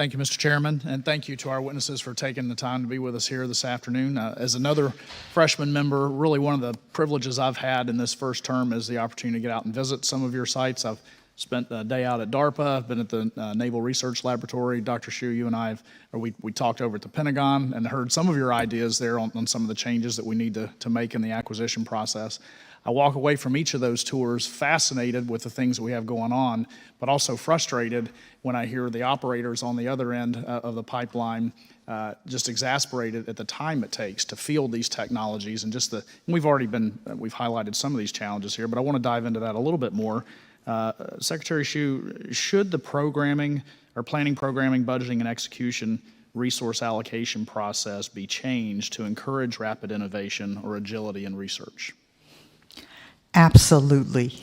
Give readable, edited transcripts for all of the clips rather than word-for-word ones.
Thank you, Mr. Chairman, and thank you to our witnesses for taking the time to be with us here this afternoon. As another freshman member, really one of the privileges I've had in this first term is the opportunity to get out and visit some of your sites. I've spent a day out at DARPA, I've been at the Naval Research Laboratory. Dr. Hsu, you and I, we talked over at the Pentagon and heard some of your ideas there on some of the changes that we need to make in the acquisition process. I walk away from each of those tours fascinated with the things that we have going on, but also frustrated when I hear the operators on the other end of the pipeline just exasperated at the time it takes to field these technologies and just we've highlighted some of these challenges here, but I want to dive into that a little bit more. Secretary Hsu, should the programming or planning, programming, budgeting, and execution resource allocation process be changed to encourage rapid innovation or agility in research? Absolutely.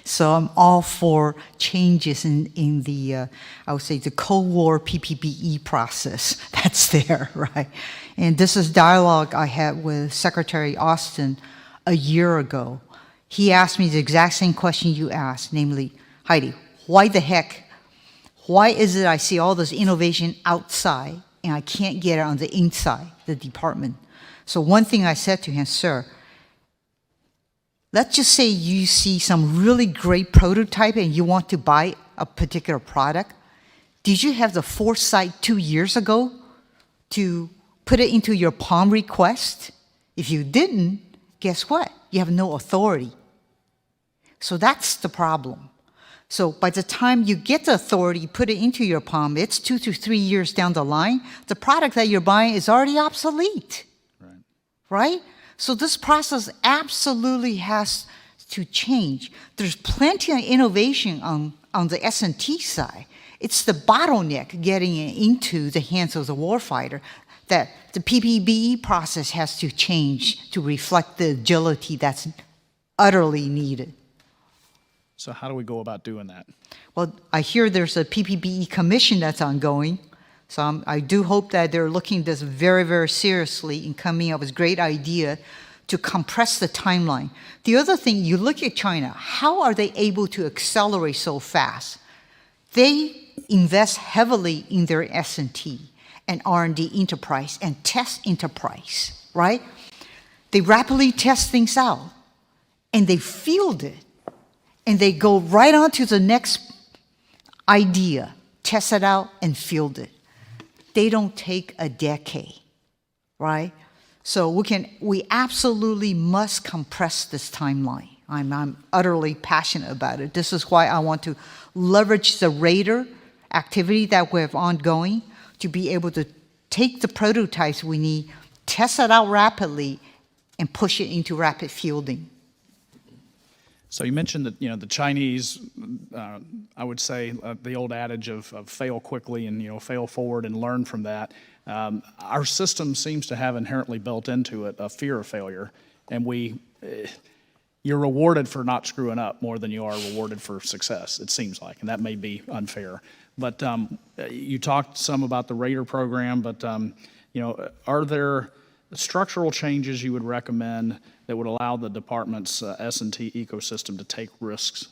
So I'm all for changes in the, I would say, the Cold War PPBE process that's there, right? And this is dialogue I had with Secretary Austin a year ago. He asked me the exact same question you asked, namely, Heidi, why is it I see all this innovation outside and I can't get it on the inside, the department? So one thing I said to him, sir, let's just say you see some really great prototype and you want to buy a particular product. Did you have the foresight 2 years ago to put it into your POM request? If you didn't, guess what? You have no authority. So that's the problem. So by the time you get the authority, put it into your POM, it's 2 to 3 years down the line, the product that you're buying is already obsolete, right? So this process absolutely has to change. There's plenty of innovation on the S&T side. It's the bottleneck getting it into the hands of the warfighter that the PPBE process has to change to reflect the agility that's utterly needed. So how do we go about doing that? Well, I hear there's a PPBE commission that's ongoing. So I do hope that they're looking at this very, very seriously and coming up with a great idea to compress the timeline. The other thing, you look at China, how are they able to accelerate so fast? They invest heavily in their S&T and R&D enterprise and test enterprise, right? They rapidly test things out and they field it and they go right on to the next idea, test it out and field it. They don't take a decade, right? So we absolutely must compress this timeline. I'm utterly passionate about it. This is why I want to leverage the radar activity that we have ongoing to be able to take the prototypes we need, test it out rapidly, and push it into rapid fielding. So you mentioned that the Chinese, I would say the old adage of fail quickly and fail forward and learn from that. Our system seems to have inherently built into it a fear of failure, and you're rewarded for not screwing up more than you are rewarded for success. It seems like, and that may be unfair. But you talked some about the Raider program, but are there structural changes you would recommend that would allow the department's S&T ecosystem to take risks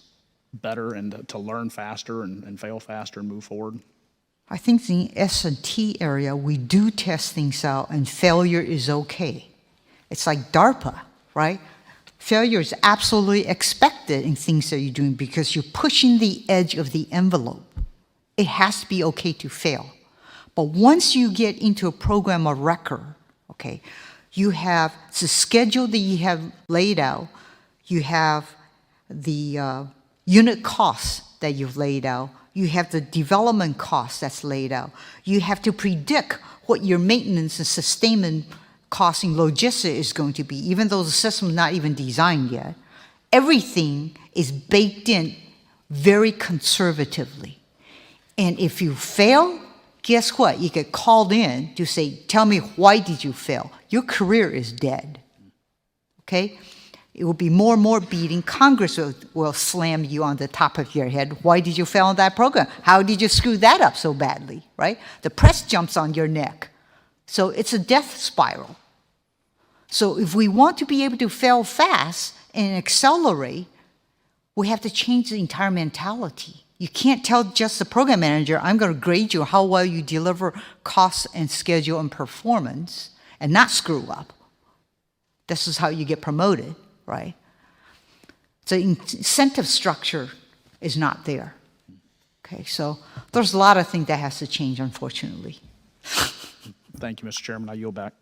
better and to learn faster and fail faster and move forward? I think in the S&T area, we do test things out and failure is okay. It's like DARPA, right? Failure is absolutely expected in things that you're doing because you're pushing the edge of the envelope. It has to be okay to fail. But once you get into a program of record, okay, you have the schedule that you have laid out, you have the unit costs that you've laid out, you have the development costs that's laid out, you have to predict what your maintenance and sustainment costing logistics is going to be, even though the system is not even designed yet. Everything is baked in very conservatively. And if you fail, guess what? You get called in to say, tell me, why did you fail? Your career is dead, okay? It will be more and more beating. Congress will slam you on the top of your head. Why did you fail on that program? How did you screw that up so badly, right? The press jumps on your neck. So it's a death spiral. So if we want to be able to fail fast and accelerate, we have to change the entire mentality. You can't tell just the program manager, I'm going to grade you how well you deliver cost and schedule and performance and not screw up. This is how you get promoted, right? The incentive structure is not there. Okay, so there's a lot of things that has to change, unfortunately. Thank you, Mr. Chairman. I yield back.